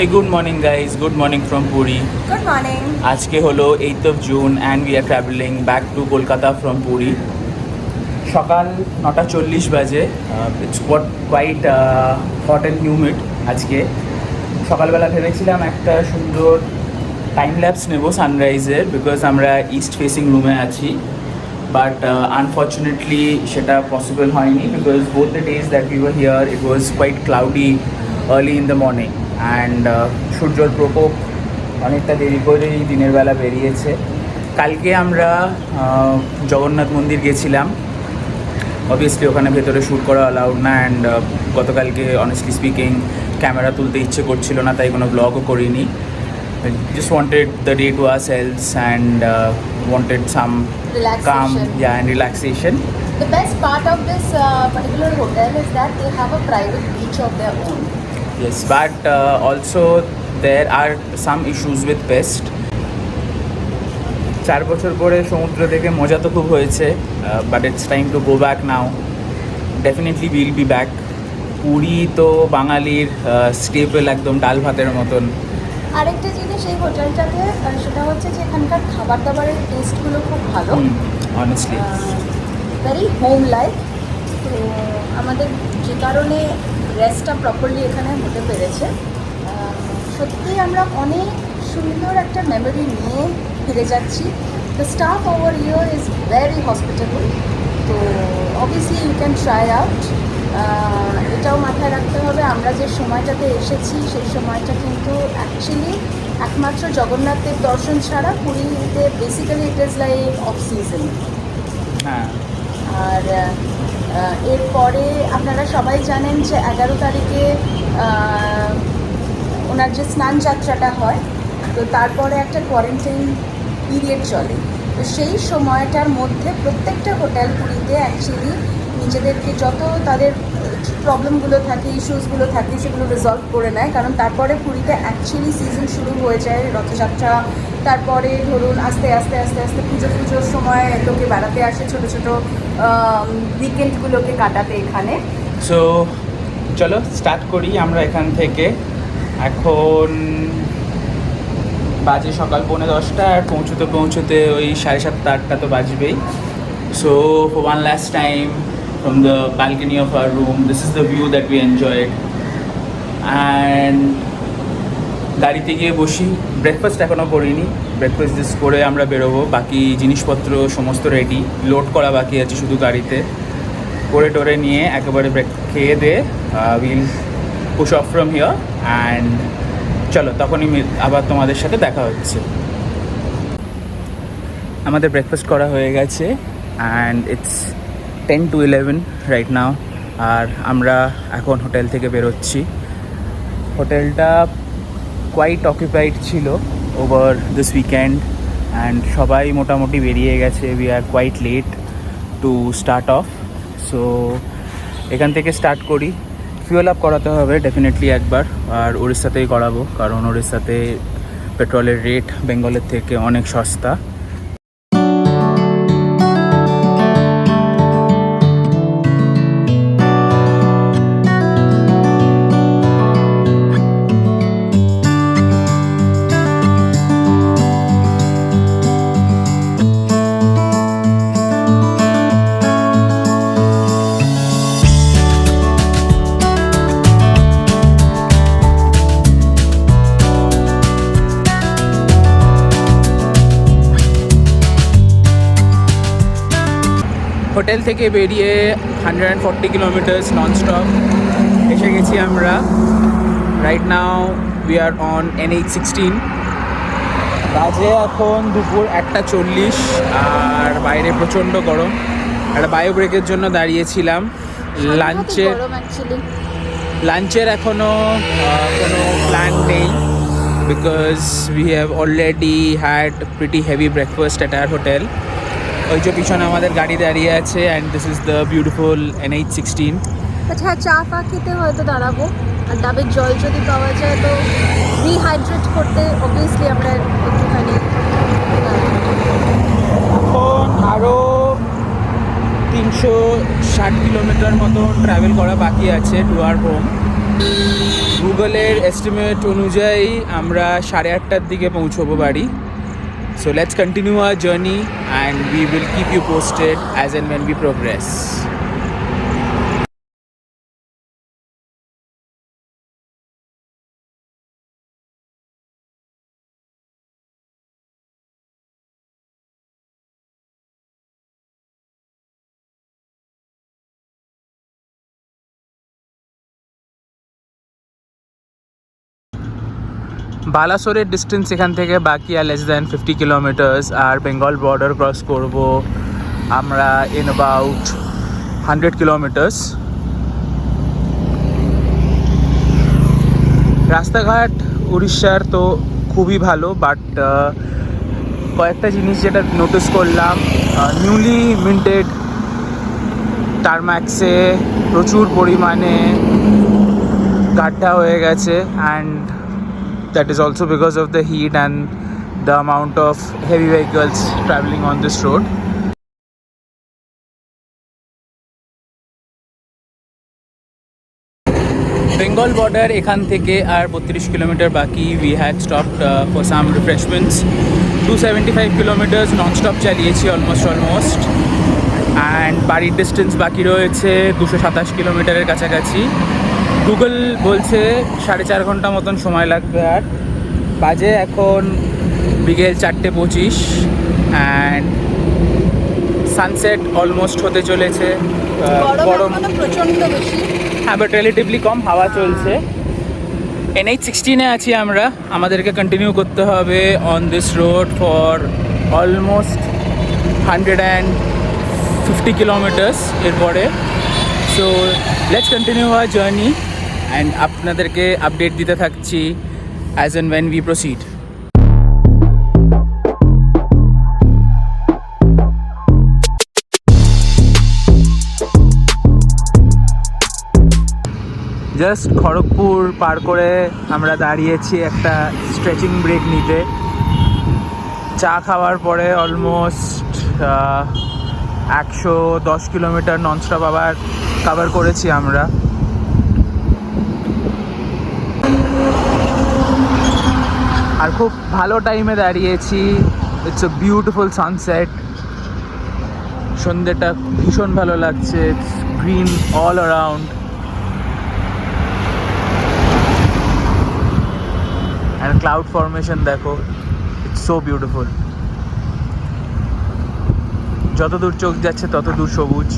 Hey, good morning guys. Good morning from Puri. Good morning. আজকে হলো 8th of June and we are traveling back to Kolkata from Puri. সকাল 9:40 বাজে। It's quite hot and humid আজকে। সকালবেলা ভেবেছিলাম একটা সুন্দর টাইম ল্যাপস নেব সানরাইজের, বিকজ আমরা ইস্ট ফেসিং রুমে আছি। বাট আনফর্চুনেটলি সেটা পসিবল হয়নি, because both the days that we were here it was quite cloudy early in the morning and সূর্যর প্রকোপ অনেকটা দেরি করেই দিনের বেলা বেরিয়েছে। কালকে আমরা জগন্নাথ মন্দির গেছিলাম। অবভিয়াসলি ওখানে ভেতরে শ্যুট করা অ্যালাউড না, অ্যান্ড গতকালকে অনেস্টলি স্পিকিং ক্যামেরা তুলতে ইচ্ছে করছিল না, তাই কোনো ব্লগও করিনি। Just wanted the day to ourselves and wanted some calm and relaxation. The best part of this particular hotel is that they have a private beach of their own. Yes, but also there are some issues with pest. 4 বছর পরে সমুদ্র দেখে মজা তো খুব হয়েছে, but it's time to go back now. Definitely will be back. Puri তো বাঙালির স্টেপল, একদম ডাল ভাতের মতন। আরেকটা জিনিস এই হোটেলটাতে, সেটা হচ্ছে যে এখানকার খাবার দাবারের টেস্টগুলো খুব ভালো, অনেস্টলি ভেরি হোম লাইক। তো আমাদের যে কারণে রেস্টটা প্রপারলি এখানে হতে পেরেছে। সত্যিই আমরা অনেক সুন্দর একটা মেমোরি নিয়ে ফিরে যাচ্ছি। The staff over here is very hospitable. তো obviously you can try out. এটাও মাথায় রাখতে হবে, আমরা যে সময়টাতে এসেছি সেই সময়টা কিন্তু অ্যাকচুয়ালি একমাত্র জগন্নাথের দর্শন ছাড়া পুরীতে basically it is like off season. হ্যাঁ, আর এরপরে আপনারা সবাই জানেন যে 11 তারিখে ওনার যে স্নান যাত্রাটা হয়, তো তারপরে একটা কোয়ারেন্টাইন পিরিয়ড চলে। তো সেই সময়টার মধ্যে প্রত্যেকটা হোটেল পুরীতে অ্যাকচুয়ালি নিজেদেরকে যত তাদের প্রবলেমগুলো থাকে, ইস্যুসগুলো থাকে, সেগুলো রিজলভ করে নেয়। কারণ তারপরে পুরীতে অ্যাকচুয়ালি সিজন শুরু হয়ে যায়, রথযাত্রা। তারপরে ধরুন আস্তে আস্তে আস্তে আস্তে পুজোর সময় লোকে বেড়াতে আসে, ছোটো ছোটো উইকেন্ডগুলোকে কাটাতে এখানে। সো চলো স্টার্ট করি আমরা এখান থেকে। এখন বাজে সকাল 9:45, আর পৌঁছতে ওই 7:30-8টা তো বাজবেই। So for one last time from the balcony of our room, this is the view that we enjoyed. And গাড়িতে গিয়ে বসি। ব্রেকফাস্ট এখনও করিনি, ব্রেকফাস্ট জাস্ট করে আমরা বেরোবো। বাকি জিনিসপত্র সমস্ত রেডি, লোড করা বাকি আছে শুধু গাড়িতে। করে টোরে নিয়ে একেবারে খেয়ে দিয়ে will push of from here. And চলো তখনই আবার তোমাদের সাথে দেখা হচ্ছে। আমাদের ব্রেকফাস্ট করা হয়ে গেছে and it's 10 to 11 right now. আর আমরা এখন হোটেল থেকে বেরোচ্ছি। হোটেলটা কোয়াইট অকুপাইড ছিল ওভার দিস উইকেন্ড অ্যান্ড সবাই মোটামুটি বেরিয়ে গেছে। We are quite late to start off. So এখান থেকে স্টার্ট করি। ফিউয়েল আপ করাতে হবে ডেফিনেটলি একবার, আর উড়িষ্যাতেই করাবো, কারণ উড়িষ্যাতে পেট্রোলের রেট বেঙ্গলের থেকে অনেক সস্তা। হোটেল থেকে বেরিয়ে 140 কিলোমিটার্স ননস্টপ এসে গেছি আমরা। Right now we are on NH16। বাজে এখন দুপুর 1:40 আর বাইরে প্রচণ্ড গরম। একটা বায়ো ব্রেকের জন্য দাঁড়িয়েছিলাম। লাঞ্চের এখনও কোনো প্ল্যান নেই, because we have already had pretty heavy breakfast at our hotel. ওই যে পিছনে আমাদের গাড়ি দাঁড়িয়ে আছে, and this is the beautiful NH16। আচ্ছা, চা ফা খেতে হয়তো দাঁড়াবো, আর ডাবের জল যদি পাওয়া যায় তো রিহাইড্রেট করতে অবভিয়াসলি আমরা একটুখানি। এখন আরও 360 কিলোমিটার মতো ট্রাভেল করা বাকি আছে টু আওয়ার হোম। গুগলের এস্টিমেট অনুযায়ী আমরা 8:30টার দিকে পৌঁছবো বাড়ি। So let's continue our journey and we will keep you posted as and when we progress. বালাসোরের ডিস্টেন্স এখান থেকে বাকি আর লেস দ্যান 50 কিলোমিটার্স, আর বেঙ্গল বর্ডার ক্রস করব আমরা ইন অ্যাবাউট 100 কিলোমিটার্স। রাস্তাঘাট উড়িষ্যার তো খুবই ভালো, বাট কয়েকটা জিনিস যেটা নোটিস করলাম, নিউলি মিন্টেড টারম্যাক্সে প্রচুর পরিমাণে গাড্ডা হয়ে গেছে, and that is also because of the heat and the amount of heavy vehicles traveling on this road. Bengal border এখান থেকে আর 32 কিলোমিটার বাকি। We had stopped for some refreshments. 275 kilometres nonstop চালিয়েছি অলমোস্ট অ্যান্ড বাড়ির ডিস্টেন্স বাকি রয়েছে 227 কিলোমিটারের কাছাকাছি। গুগল বলছে 4.5 ঘন্টা মতন সময় লাগবে। আর বাজে এখন বিকেল 4:25 অ্যান্ড সানসেট অলমোস্ট হতে চলেছে। গরম প্রচণ্ড বেশি, হ্যাঁ, বাট রিলেটিভলি কম হাওয়া চলছে। NH16-এ আছি আমরা, আমাদেরকে কন্টিনিউ করতে হবে on this road for almost 150 kilometres এরপরে। So let's continue our journey and আপনাদেরকে আপডেট দিতে থাকছি as and when we proceed. Just Kharagpur পার করে আমরা দাঁড়িয়েছি একটা স্ট্রেচিং ব্রেক নিতে। চা খাওয়ার পরে অলমোস্ট 110 কিলোমিটার ননস্টপ আবার কভার করেছি আমরা। আর খুব ভালো টাইমে দাঁড়িয়েছি। ইটস এ বিউটিফুল সানসেট, সন্ধ্যেটা ভীষণ ভালো লাগছে। It's green all around and cloud formation দেখো, ইটস সো বিউটিফুল। যত দূর চোখ যাচ্ছে তত দূর সবুজ।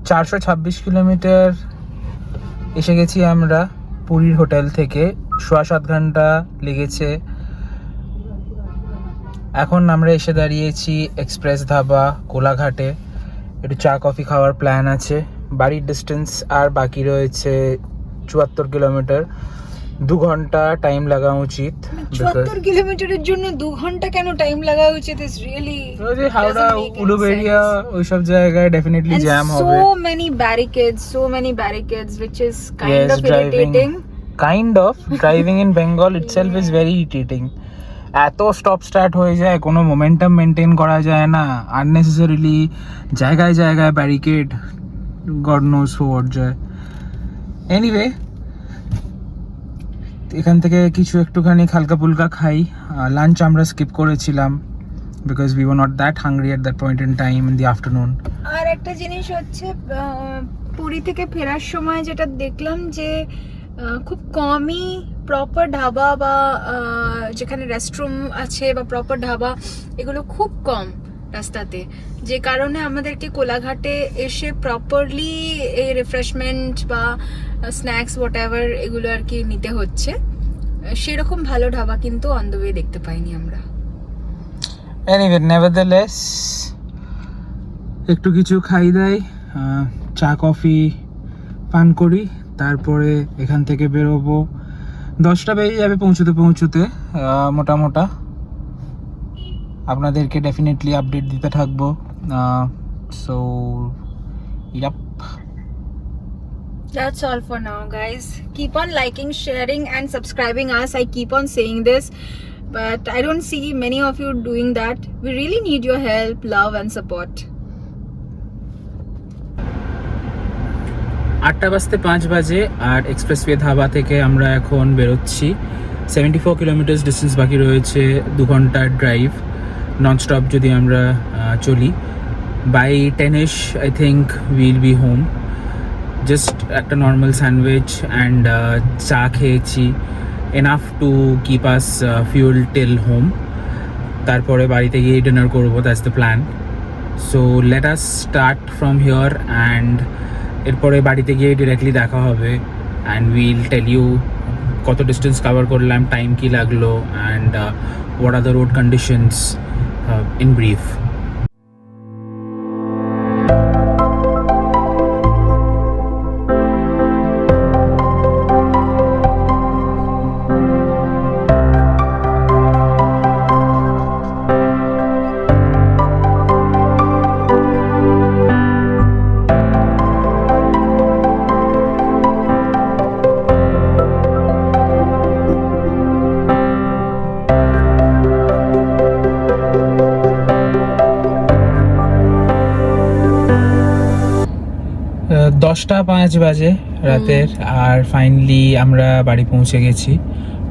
চারশো 26 কিলোমিটার এসে গেছি আমরা পুরীর হোটেল থেকে। 6.5 ঘন্টা লেগেছে। এখন আমরা এসে দাঁড়িয়েছি এক্সপ্রেস ধাবা কোলাঘাটে। একটু চা কফি খাওয়ার প্ল্যান আছে। বাড়ির ডিস্টেন্স আর বাকি রয়েছে 74 কিলোমিটার। 2 ঘন্টা টাইম লাগা উচিত। 74 কিলোমিটারের জন্য 2 ঘন্টা কেন টাইম লাগা উচিত? ইজ রিয়েলি হাওড়া উলুবেড়িয়া ওইসব জায়গায় ডেফিনেটলি জ্যাম হবে। so many barricades which is kind of irritating. Driving in Bengal itself is very irritating. এত স্টপ স্টার্ট হয়ে যায়, কোনো মোমেন্টাম মেনটেন করা যায় না। আননেসেসারিলি জায়গায় জায়গায় ব্যারিকেড, গড নোজ হোয়াট যায়। এনিওয়ে, এখান থেকে কিছু একটুখানি হালকা ফুলকা খাই। লাঞ্চ আমরা স্কিপ করেছিলাম because we were not that hungry at that point in time in the afternoon. আর একটা জিনিস হচ্ছে, পুরী থেকে ফেরার সময় যেটা দেখলাম যে খুব কমই প্রপার ধাবা বা যেখানে রেস্টরুম আছে বা প্রপার ধাবা, এগুলো খুব কম রাস্তাতে, যে কারণে আমাদেরকে কোলাঘাটে এসে প্রপারলি এই রিফ্রেশমেন্ট বা স্ন্যাক্স হোয়াট এভার এগুলো আর কি নিতে হচ্ছে। সেরকম ভালো ধাবা কিন্তু অন দ্য ওয়ে দেখতে পাইনি আমরা। এনিওয়ে, নেভারদারলেস একটু কিছু খাই দাই, চা কফি পান করি, তারপরে এখান থেকে বেরোবো 10টা বেজে যাবে পৌঁছতে মোটামোটা আপনাদেরকে ডেফিনেটলি আপডেট দিতে থাকবো so yup That's all for now, guys. Keep on liking, sharing, and subscribing us. I keep on saying this, but I don't see many of you doing that. We really need your help, love, and support. 8:05 আর expressway dhaba থেকে আমরা এখন বেরোচ্ছি 74 kilometre distance বাকি রয়েছে 2 ঘন্টার drive nonstop যদি আমরা চলি by 10ish I think will be home just একটা নর্মাল স্যান্ডউইচ অ্যান্ড চা খেয়েছি enough to keep us fuel till home তারপরে বাড়িতে গিয়ে ডিনার করবো that's the plan so let us start from here and এরপরে বাড়িতে গিয়ে ডিরেক্টলি দেখা হবে অ্যান্ড উইল টেল ইউ কত ডিস্টেন্স কভার করলাম টাইম কী লাগলো and what are the road conditions in brief 10:05 বাজে রাতের আর ফাইনালি আমরা বাড়ি পৌঁছে গেছি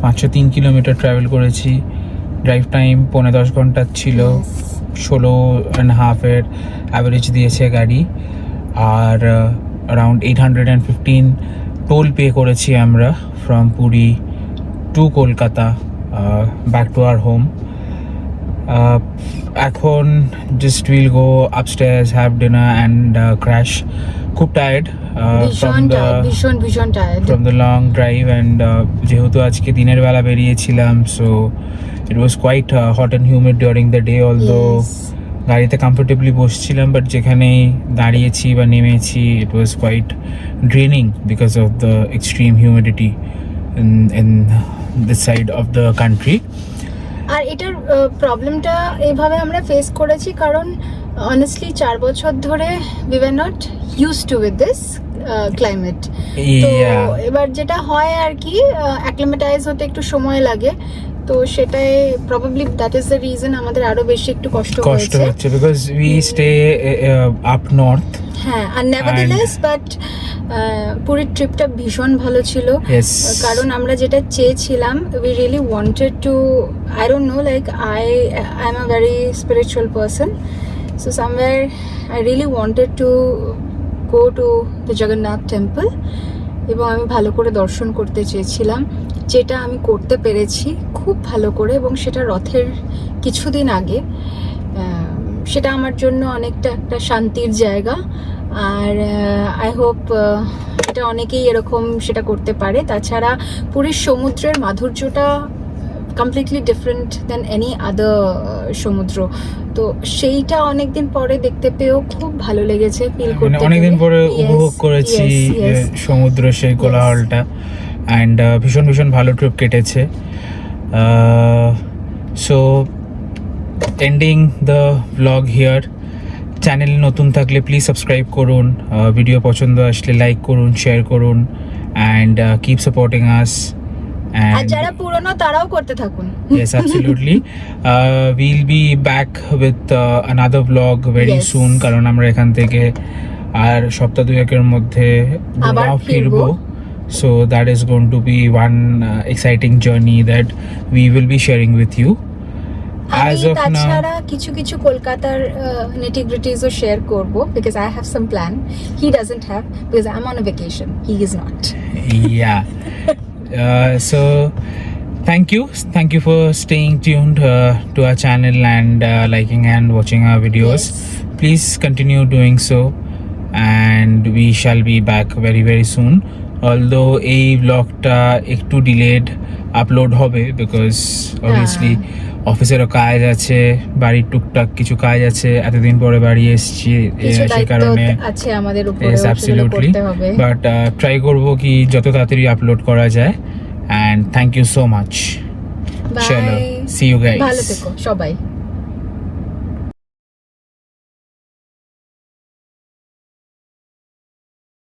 503 কিলোমিটার ট্রাভেল করেছি ড্রাইভ টাইম 10.5 ঘন্টা ছিল 16.5 এর অ্যাভারেজ দিয়েছে গাড়ি আর অ্যারাউন্ড 815 টোল পে করেছি আমরা from Puri to Kolkata back to our home এখন just will go upstairs have dinner and crash খুব টায়ার্ড ভীষণ tired from the long drive and যেহেতু আজকে দিনের বেলা বেরিয়েছিলাম so it was quite hot and humid during the day although গাড়িতে comfortably বসছিলাম বাট যেখানে দাঁড়িয়েছি বা নেমেছি it was quite draining because of the extreme humidity in this side of the country আর এটার প্রবলেমটা এইভাবে আমরা ফেস করেছি কারণ অনেস্টলি 4 বছর ধরে we were not used to with this climate তো এবার যেটা হয় আর কি অ্যাক্লিমেটাইজ হতে একটু সময় লাগে তো সেটাই probably that is the reason আমাদের আরো বেশি একটু কষ্ট হচ্ছে because we stay up north হ্যাঁ আর নেভারথেলেস বাট পুরীর ট্রিপটা ভীষণ ভালো ছিল কারণ আমরা যেটা চেয়েছিলাম we really wanted to I don't know like I am a very spiritual person so somewhere I really wanted to go to the Jagannath temple এবং আমি ভালো করে দর্শন করতে চেয়েছিলাম যেটা আমি করতে পেরেছি খুব ভালো করে এবং সেটা রথের কিছুদিন আগে সেটা আমার জন্য অনেকটা একটা শান্তির জায়গা আর আই হোপ এটা অনেকেই এরকম সেটা করতে পারে তাছাড়া পুরীর সমুদ্রের মাধুর্যটা completely different than any other সমুদ্র তো সেইটা অনেকদিন পরে দেখতে পেয়েও খুব ভালো লেগেছে ফিল করতে অনেকদিন পরে উপভোগ করেছি সমুদ্র সেই কোলাহলটা অ্যান্ড ভীষণ ভালো ট্রিপ কেটেছে so ending the blog here channel নতুন থাকলে প্লিজ সাবস্ক্রাইব করুন ভিডিও পছন্দ আসলে লাইক করুন শেয়ার করুন অ্যান্ড কিপ সাপোর্টিং আস আর যারা পুরনো তারাও করতে থাকুন yes absolutely we'll be back with another vlog very soon কারণ আমরা এখান থেকে আর সপ্তাহ দুয়েকের মধ্যে আবার ফিরবো so that is going to be one exciting journey that we will be sharing with you as of now তাছাড়া কিছু কলকাতার nitty-gritties-ও শেয়ার করব because I have some plan he doesn't have because I'm on a vacation he is not yeah so thank you for staying tuned to our channel and liking and watching our videos please continue doing so and we shall be back very soon although এই ব্লগটা একটু delayed upload হবে because obviously অফিসেরও কাজ আছে, বাড়ির টুকটাক কিছু কাজ আছে, এতদিন পরে বাড়ি এসেছি কিছু সেই দায়িত্ব কারণে আছে আমাদের উপরে, Yes, সেগুলো absolutely. করতে হবে। বাট ট্রাই করব কি যত তাড়াতাড়ি আপলোড করা যায়। And thank you so much. চলো, বাই, সি ইউ গাইস। ভালো থেকো সবাই।